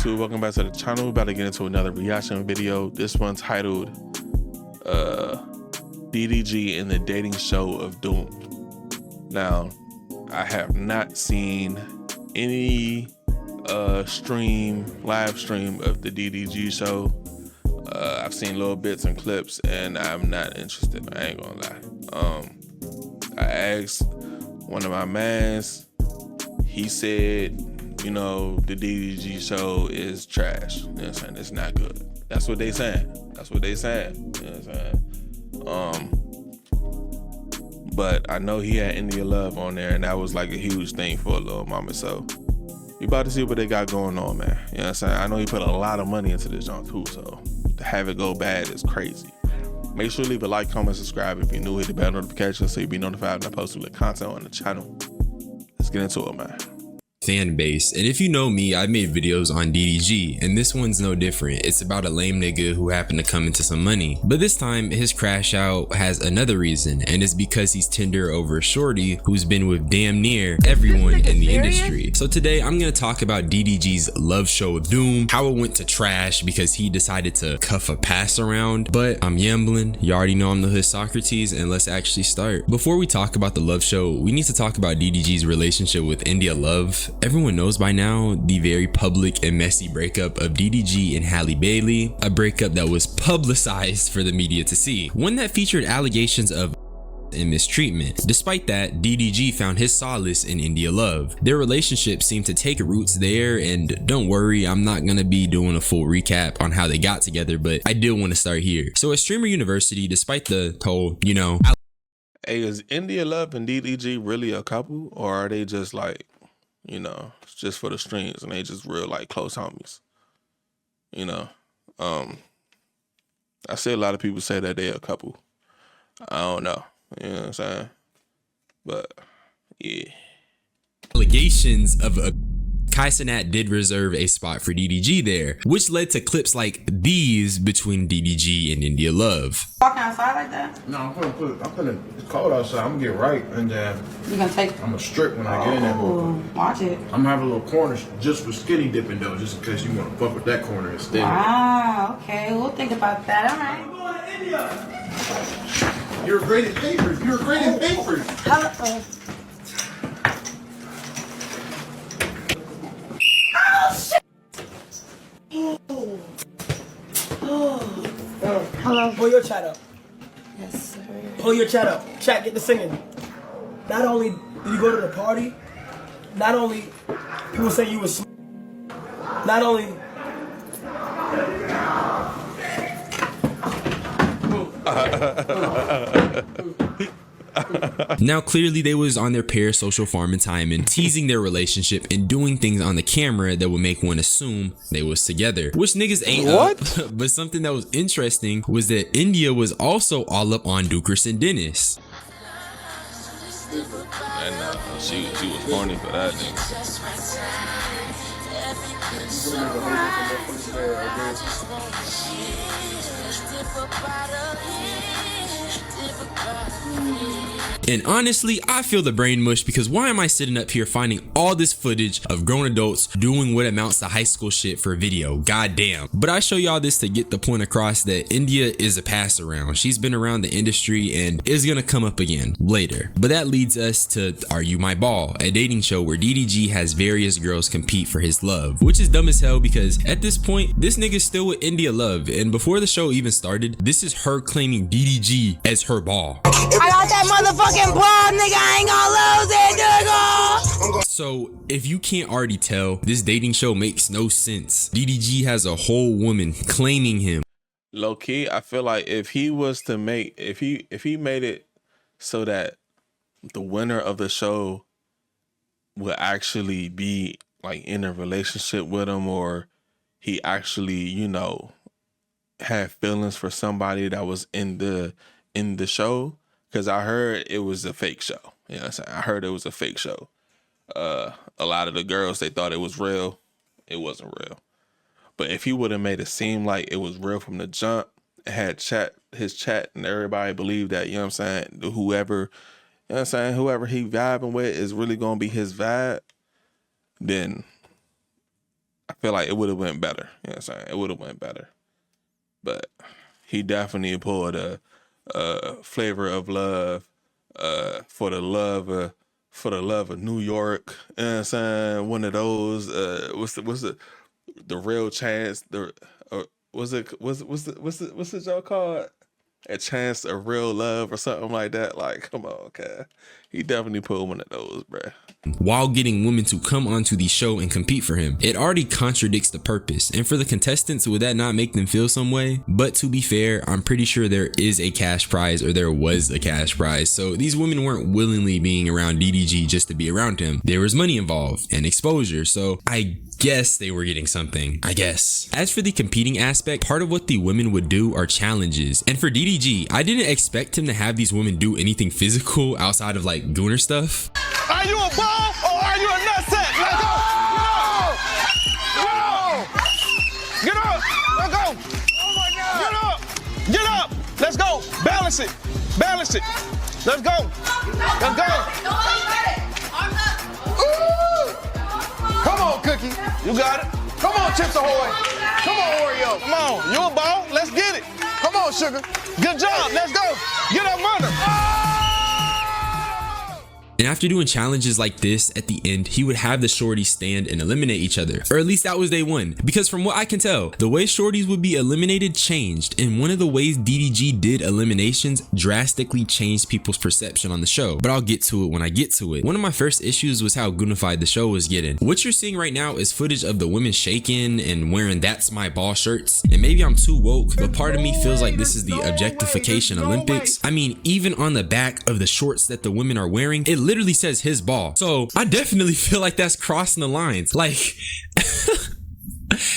YouTube? Welcome back to the channel. We're about to get into another reaction video. This one titled DDG in the dating show of doom. Now, I have not seen any live stream of the DDG show. I've seen little bits and clips and I'm not interested. I ain't gonna lie. I asked one of my mans, he said, you know, the DDG show is trash. You know what I'm saying? It's not good. That's what they saying. That's what they saying. You know what I'm saying? But I know he had India Love on there, and that was like a huge thing for a little moment. So we about to see what they got going on, man. You know what I'm saying? I know he put a lot of money into this joint too, so to have it go bad is crazy. Make sure to leave a like, comment, subscribe if you're new. Hit the bell notification so you'll be notified when I post new content on the channel. Let's get into it, man. Fan base. And if you know me, I've made videos on DDG, and this one's no different. It's about a lame nigga who happened to come into some money, but this time his crash out has another reason, and it's because he's tender over a shorty who's been with damn near everyone in the industry. So today I'm gonna talk about DDG's love show of doom, how it went to trash because he decided to cuff a pass around. But I'm yambling, you already know I'm the hood Socrates, and let's actually start. Before we talk about the love show, we need to talk about DDG's relationship with India Love. Everyone knows by now the very public and messy breakup of DDG and Halle Bailey, a breakup that was publicized for the media to see, one that featured allegations of and mistreatment. Despite that, DDG found his solace in India Love. Their relationship seemed to take roots there, and don't worry, I'm not gonna be doing a full recap on how they got together, but I did want to start here. So at Streamer University, despite the whole, you know, hey, is India Love and DDG really a couple, or are they just like, you know, it's just for the streams and they just real like close homies? You know, I see a lot of people say that they a couple. I don't know. You know what I'm saying? But yeah. Allegations of a Kai Cenat did reserve a spot for DDG there, which led to clips like these between DDG and India Love. Walking outside like that? No, I'm putting it's cold outside. I'm gonna get right and then You gonna take? I'm gonna strip when I get in there. Watch it. I'm gonna have a little corner just for skinny dipping though, just in case you wanna fuck with that corner instead. Wow, okay, we'll think about that. All right. You're great at papers. You're great at papers. Hello. Hello. Pull your chat up. Yes, sir. Pull your chat up. Chat, get the singing. Not only did you go to the party, not only people say you was, not only. Now clearly they was on their parasocial farming time and teasing their relationship and doing things on the camera that would make one assume they was together, which niggas ain't up. But something that was interesting was that India was also all up on Dukerson Dennis. And she was horny for that nigga. And honestly, I feel the brain mush because why am I sitting up here finding all this footage of grown adults doing what amounts to high school shit for a video? Goddamn. But I show y'all this to get the point across that India is a pass around. She's been around the industry and is gonna come up again later. But that leads us to Are You My Ball, a dating show where DDG has various girls compete for his love, which is dumb as hell because at this point, this nigga's still with India Love, and before the show even started, this is her claiming DDG as her ball. I got that motherfucking ball, nigga. I ain't gonna lose it, nigga. So if you can't already tell, this dating show makes no sense. DDG has a whole woman claiming him. Low key, I feel like if he was to make, if he made it so that the winner of the show would actually be like in a relationship with him, or he actually, you know, had feelings for somebody that was in the show, because I heard it was a fake show. You know what I'm saying? I heard it was a fake show. A lot of the girls, they thought it was real. It wasn't real. But if he would have made it seem like it was real from the jump, had his chat, and everybody believed that, you know what I'm saying, whoever, you know what I'm saying, whoever he vibing with is really gonna be his vibe, then I feel like it would have went better. You know what I'm saying? It would have went better. But he definitely pulled a Flavor of Love, for the love of New York. You know what I'm saying? One of those. What's the real chance? What's the joke called? A chance of real love or something like that. Like, come on, okay. He definitely pulled one of those, bruh. While getting women to come onto the show and compete for him. It already contradicts the purpose. And for the contestants, would that not make them feel some way? But to be fair, I'm pretty sure there is a cash prize, or there was a cash prize. So these women weren't willingly being around DDG just to be around him. There was money involved and exposure. So I guess they were getting something, I guess. As for the competing aspect, part of what the women would do are challenges. And for DDG, I didn't expect him to have these women do anything physical outside of like gooner stuff. Are you a ball or are you a nutsack? Let's go! Get up! Let's go! Oh my God! Get up! Get up! Let's go! Balance it! Balance it! Let's go! Let's go! Come on, Cookie! You got it! Come on, Chips Ahoy! Come on, Oreo! Come on! You a ball? Let's get it! Come on, Sugar! Good job! Let's go! Get up under! And after doing challenges like this, at the end, he would have the shorties stand and eliminate each other. Or at least that was day one. Because from what I can tell, the way shorties would be eliminated changed. And one of the ways DDG did eliminations drastically changed people's perception on the show. But I'll get to it when I get to it. One of my first issues was how goonified the show was getting. What you're seeing right now is footage of the women shaking and wearing "That's My Ball" shirts. And maybe I'm too woke, but part of me feels like this is the objectification Olympics. I mean, even on the back of the shorts that the women are wearing, it literally says "his ball." So I definitely feel like that's crossing the lines. Like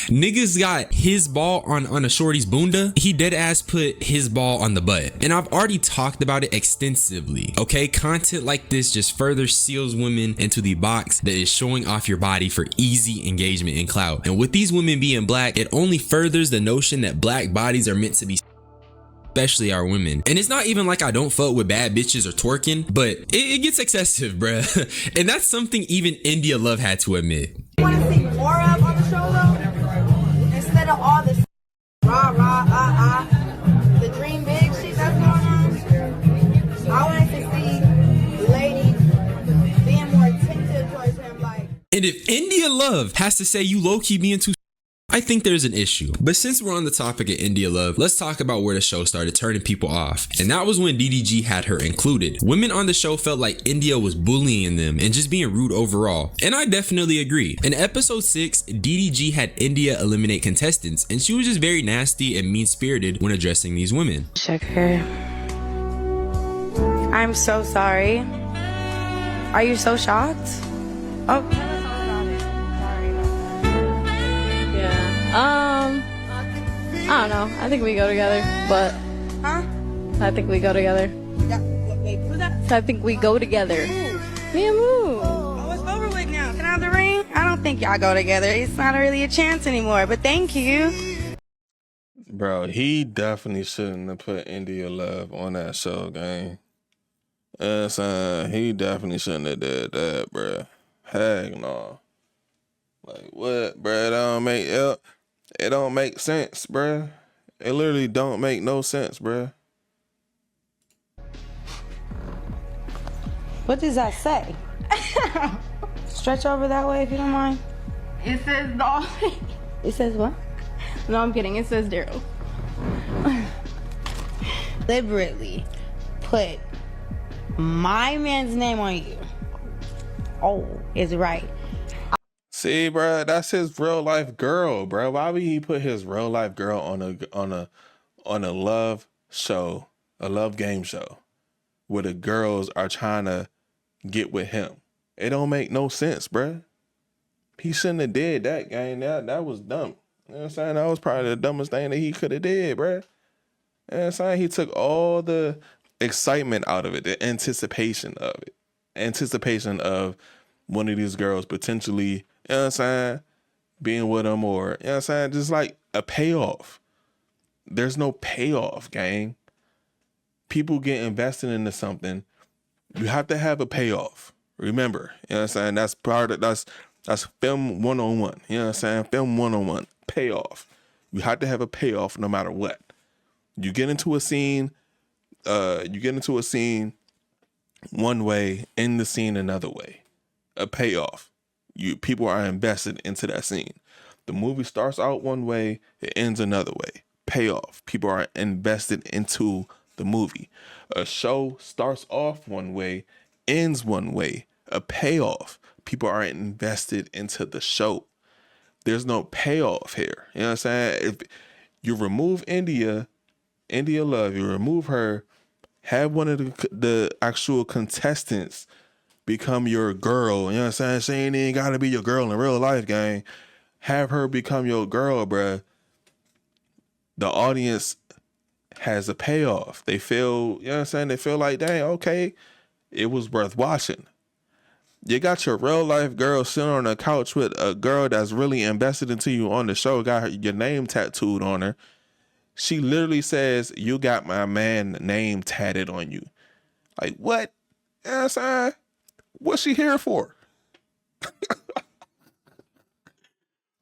niggas got "his ball" on a shorty's bunda. He dead ass put "his ball" on the butt. And I've already talked about it extensively. Okay, content like this just further seals women into the box that is showing off your body for easy engagement and clout. And with these women being black, it only furthers the notion that black bodies are meant to be, especially our women. And it's not even like I don't fuck with bad bitches or twerking, but it gets excessive, bruh. And that's something even India Love had to admit. Want to see more of on the show though? Instead of all this the dream big shit that's going on, I wanted to see ladies being more attentive towards him. Like, and if India Love has to say you low-key being too, I think there's an issue. But since we're on the topic of India Love, let's talk about where the show started turning people off. And that was when DDG had her included. Women on the show felt like India was bullying them and just being rude overall. And I definitely agree. In episode 6, DDG had India eliminate contestants, and she was just very nasty and mean-spirited when addressing these women. Sugar, I'm so sorry. Are you so shocked? Oh. I don't know. I think we go together, but I think we go together. I think we go together. Me and Moo. Oh, it's over with now. Can I have the ring? I don't think y'all go together. It's not really a chance anymore, but thank you. Bro, he definitely shouldn't have put India Love on that show, gang. He definitely shouldn't have did that, bro. Heck no. Like, what, bro? It don't make sense, bruh. It literally don't make no sense, bruh. What does that say? Stretch over that way if you don't mind. It says no. It says what? No, I'm kidding. It says Daryl. Deliberately put my man's name on you. Oh, is right. See, bro, that's his real life girl, bro. Why would he put his real life girl on a love show, a love game show, where the girls are trying to get with him? It don't make no sense, bro. He shouldn't have did that, gang. That was dumb. You know what I'm saying? That was probably the dumbest thing that he could have did, bro. You know what I'm saying? He took all the excitement out of it, the anticipation of it, anticipation of one of these girls potentially, you know what I'm saying, being with him, or, you know what I'm saying, just like a payoff. There's no payoff, gang. People get invested into something. You have to have a payoff. Remember, you know what I'm saying? That's That's film 101. You know what I'm saying? Film 101. Payoff. You have to have a payoff no matter what. You get into a scene, one way, end the scene another way. A payoff. People are invested into that scene. The movie starts out one way, it ends another way. Payoff. People are invested into the movie. A show starts off one way, ends one way. A payoff. People are invested into the show. There's no payoff here. You know what I'm saying? If you remove India Love, you remove her, have one of the actual contestants become your girl. You know what I'm saying? She ain't even gotta be your girl in real life, gang. Have her become your girl, bruh. The audience has a payoff. They feel, you know what I'm saying? They feel like, dang, okay, it was worth watching. You got your real life girl sitting on a couch with a girl that's really invested into you on the show, got your name tattooed on her. She literally says, you got my man name tatted on you. Like, what? You know what I'm saying? What's she here for?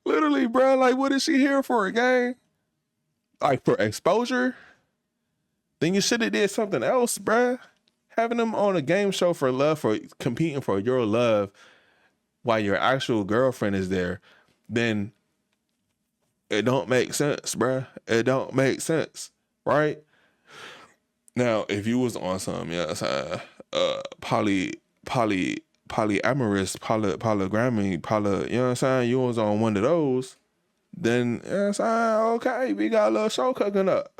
Literally, bro, like, what is she here for, gang? Like, for exposure? Then you should have did something else, bruh. Having them on a game show for love, for competing for your love while your actual girlfriend is there, then it don't make sense, bruh. It don't make sense, right? Now, if you was on some, polyamorous, polygamy, you know what I'm saying? You was on one of those, then, you know what I'm saying? Okay, we got a little show cooking up.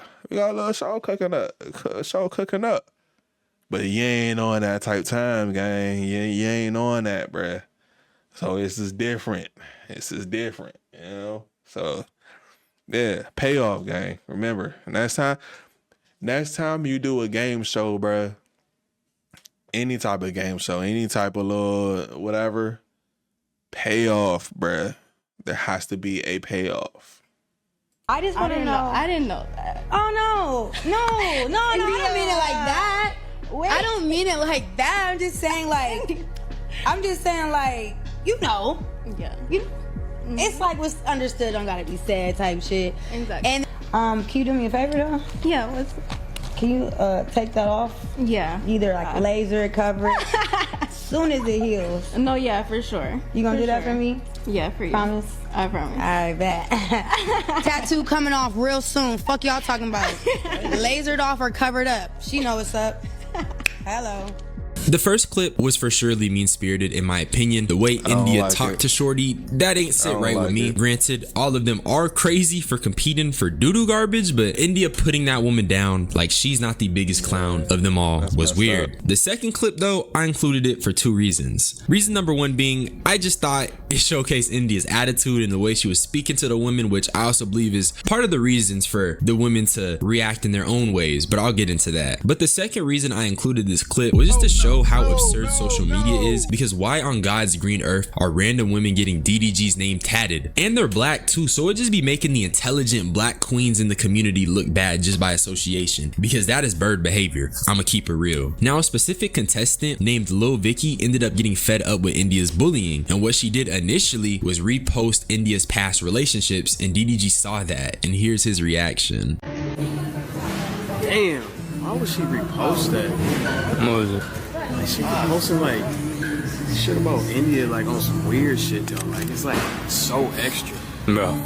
But you ain't on that type time, gang. You ain't on that, bruh. So this is different. You know? So, yeah, payoff, gang. Remember, next time you do a game show, bruh, any type of game show, any type of little whatever, payoff, bruh. There has to be a payoff. I just want to know. I didn't know that. Oh, no, I don't mean it like that. Wait. I don't mean it like that. I'm just saying, like, you know. Yeah. It's like what's understood don't gotta be said type shit. Exactly. And can you do me a favor though? Yeah. Can you take that off? Yeah. Either like laser it, cover it. As soon as it heals. No, yeah, for sure. You gonna do that for me? Yeah, for you. Promise? I promise. I bet. Tattoo coming off real soon. Fuck y'all talking about. Lasered off or covered up. She know what's up. Hello. The first clip was for surely mean-spirited in my opinion. The way India talked to Shorty, that ain't sit right with me. Granted, all of them are crazy for competing for doo-doo garbage, but India putting that woman down like she's not the biggest clown of them all was weird. The second clip though, I included it for two reasons. Reason number one being, I just thought it showcased India's attitude and the way she was speaking to the women, which I also believe is part of the reasons for the women to react in their own ways, but I'll get into that. But the second reason I included this clip was just to show how absurd social media is, because why on God's green earth are random women getting DDG's name tatted? And they're black too, so it just be making the intelligent black queens in the community look bad just by association, because that is bird behavior. I'ma keep it real. Now, a specific contestant named Lil Vicky ended up getting fed up with India's bullying, and what she did initially was repost India's past relationships, and DDG saw that, and here's his reaction. Damn, why would she repost that? What was it? Like, she posting like shit about India, like on some weird shit though. Like, it's like so extra. Bro,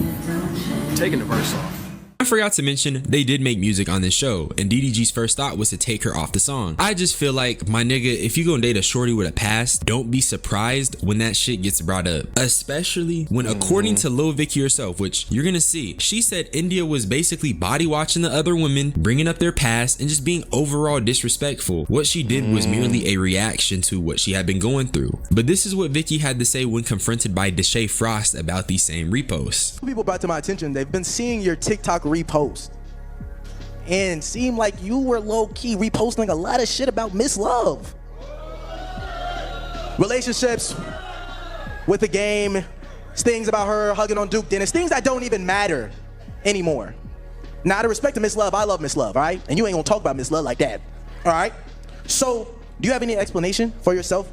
taking the verse off. I forgot to mention, they did make music on this show, and DDG's first thought was to take her off the song. I just feel like, my nigga, if you gonna date a shorty with a past, don't be surprised when that shit gets brought up. Especially when, according to Lil Vicky herself, which you're gonna see, she said India was basically body watching the other women, bringing up their past, and just being overall disrespectful. What she did was merely a reaction to what she had been going through. But this is what Vicky had to say when confronted by Deshae Frost about these same reposts. People brought to my attention, they've been seeing your TikTok repost and seemed like you were low-key reposting a lot of shit about Miss Love. Relationships with the game, things about her hugging on Duke Dennis, things that don't even matter anymore. Now, out of respect to Miss Love, I love Miss Love, all right? And you ain't gonna talk about Miss Love like that, all right? So, do you have any explanation for yourself?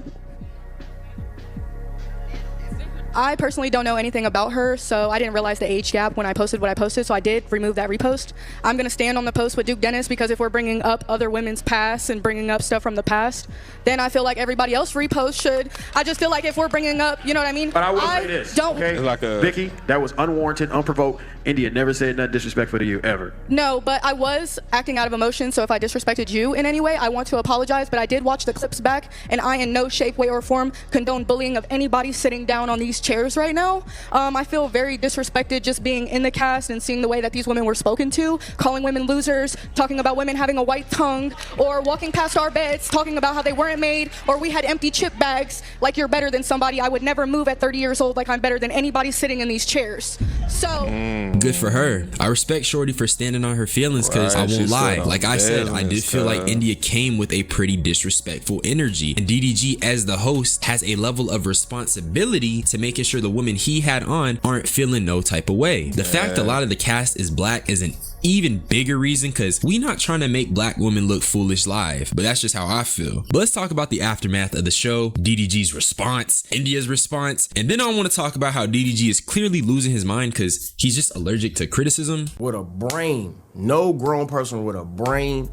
I personally don't know anything about her, so I didn't realize the age gap when I posted what I posted, so I did remove that repost. I'm going to stand on the post with Duke Dennis because if we're bringing up other women's past and bringing up stuff from the past, then I feel like everybody else repost should. I just feel like if we're bringing up, you know what I mean? But I will say this, okay? Like Vicky, that was unwarranted, unprovoked. India never said nothing disrespectful to you, ever. No, but I was acting out of emotion, so if I disrespected you in any way, I want to apologize, but I did watch the clips back, and I in no shape, way, or form condone bullying of anybody sitting down on these chairs right now. I feel very disrespected just being in the cast and seeing the way that these women were spoken to, calling women losers, talking about women having a white tongue, or walking past our beds, talking about how they weren't made, or we had empty chip bags, like you're better than somebody. I would never move at 30 years old like I'm better than anybody sitting in these chairs. So... Good for her. I respect Shorty for standing on her feelings, because I won't lie. Like I said, I did feel like India came with a pretty disrespectful energy. And DDG, as the host, has a level of responsibility to making sure the women he had on aren't feeling no type of way. The fact a lot of the cast is black is an even bigger reason, because we not trying to make black women look foolish live, but that's just how I feel. But let's talk about the aftermath of the show, DDG's response, India's response, and then I want to talk about how DDG is clearly losing his mind because he's just allergic to criticism. With a brain, no grown person with a brain,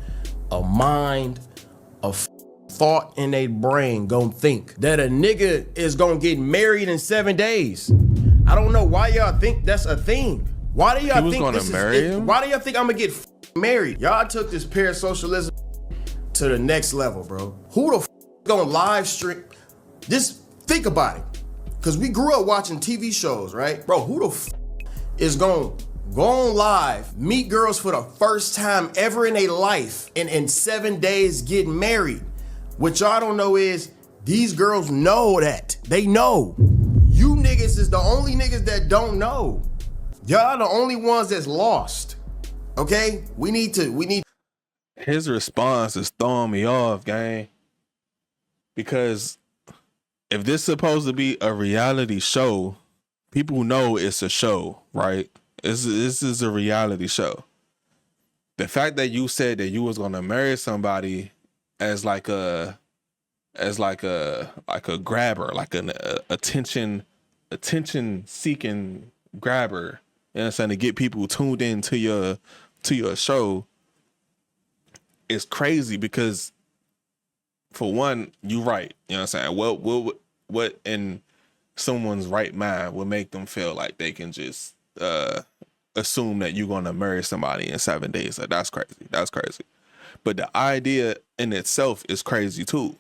a mind, a thought in their brain gonna think that a nigga is gonna get married in 7 days. I don't know why y'all think that's a thing. Why do y'all think this is? Why do y'all think I'm gonna get married? Y'all took this parasocialism to the next level, bro. Who the gonna live stream? Just think about it, cause we grew up watching TV shows, right, bro? Who the is gonna go on live, meet girls for the first time ever in their life, and in 7 days get married? What y'all don't know is these girls know that. They know. You niggas is the only niggas that don't know. Y'all the only ones that's lost. Okay? We need His response is throwing me off, gang. Because if this is supposed to be a reality show, people know it's a show, right? This is a reality show. The fact that you said that you was gonna marry somebody as like a grabber, like an attention seeking grabber, you know what I'm saying, to get people tuned in to your show, is crazy. Because for one, you right, you know what I'm saying, what in someone's right mind would make them feel like they can just assume that you're gonna marry somebody in 7 days? Like, that's crazy. But the idea in itself is crazy too,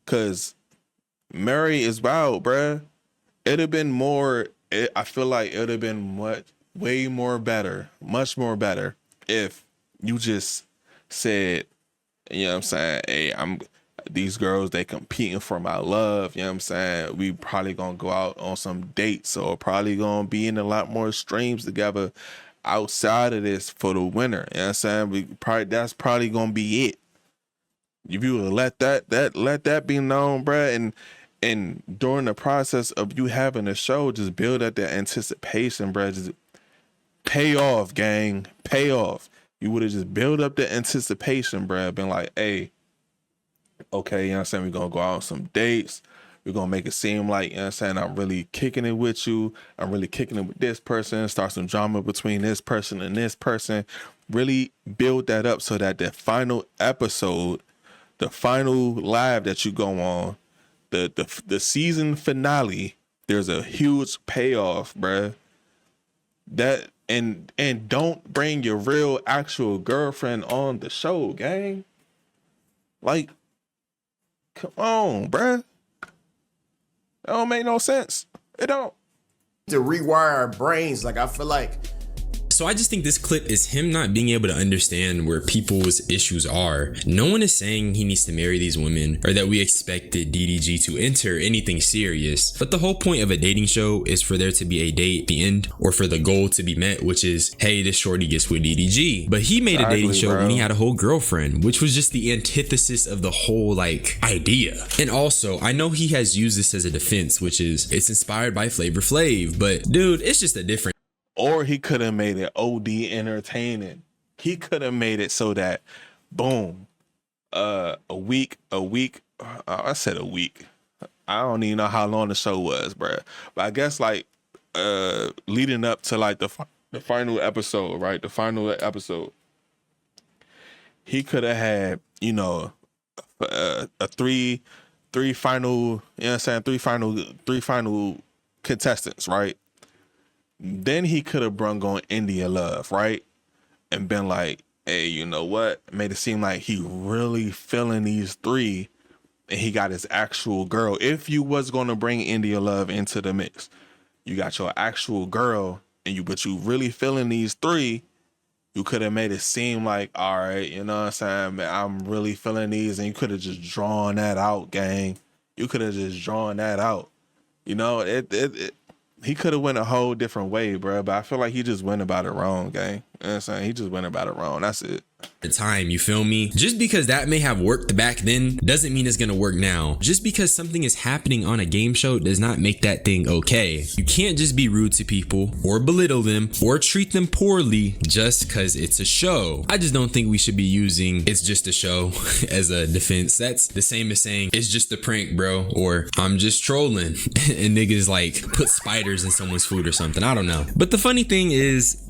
because Mary is wild, bruh. It'd have been more, I feel like it would have been much more better if you just said, you know what I'm saying, hey, these girls, they competing for my love, you know what I'm saying, we probably gonna go out on some dates, or probably gonna be in a lot more streams together outside of this for the winter, you know what I'm saying, that's probably gonna be it. If you would let that be known, bruh, and during the process of you having a show, just build up that anticipation, bruh. Just pay off, gang. Pay off. You would have just built up the anticipation, bruh. Been like, hey, okay, you know what I'm saying, we're going to go out on some dates. We're going to make it seem like, you know what I'm saying, I'm really kicking it with you. I'm really kicking it with this person. Start some drama between this person and this person. Really build that up so that the final episode, the final live that you go on, the season finale, there's a huge payoff, bruh. That and don't bring your real actual girlfriend on the show, gang. Like, come on, bruh. That don't make no sense. It don't. To rewire our brains, like, I feel like. So I just think this clip is him not being able to understand where people's issues are. No one is saying he needs to marry these women or that we expected DDG to enter anything serious. But the whole point of a dating show is for there to be a date at the end, or for the goal to be met, which is, hey, this shorty gets with DDG. But he made a dating show when he had a whole girlfriend, which was just the antithesis of the whole like idea. And also, I know he has used this as a defense, which is it's inspired by Flavor Flav, but dude, it's just a different. Or he could have made it OD entertaining. He could have made it so that, boom, a week. I said a week. I don't even know how long the show was, bruh. But I guess like leading up to like the final episode, right? The final episode, he could have had, you know, a three final, you know what I'm saying? Three final contestants, right? Then he could have brung on India Love, right? And been like, hey, you know what? Made it seem like he really feeling these three and he got his actual girl. If you was going to bring India Love into the mix, you got your actual girl but you really feeling these three, you could have made it seem like, all right, you know what I'm saying, man, I'm really feeling these, and you could have just drawn that out, gang. You could have just drawn that out. You know, he could have went a whole different way, bro, but I feel like he just went about it wrong, gang. You know what I'm saying? He just went about it wrong. That's it. The time, you feel me? Just because that may have worked back then doesn't mean it's gonna work now. Just because something is happening on a game show does not make that thing okay. You can't just be rude to people or belittle them or treat them poorly just because it's a show. I just don't think we should be using "it's just a show" as a defense. That's the same as saying "it's just a prank, bro," or "I'm just trolling," and niggas like put spiders in someone's food or something. I don't know. But the funny thing is,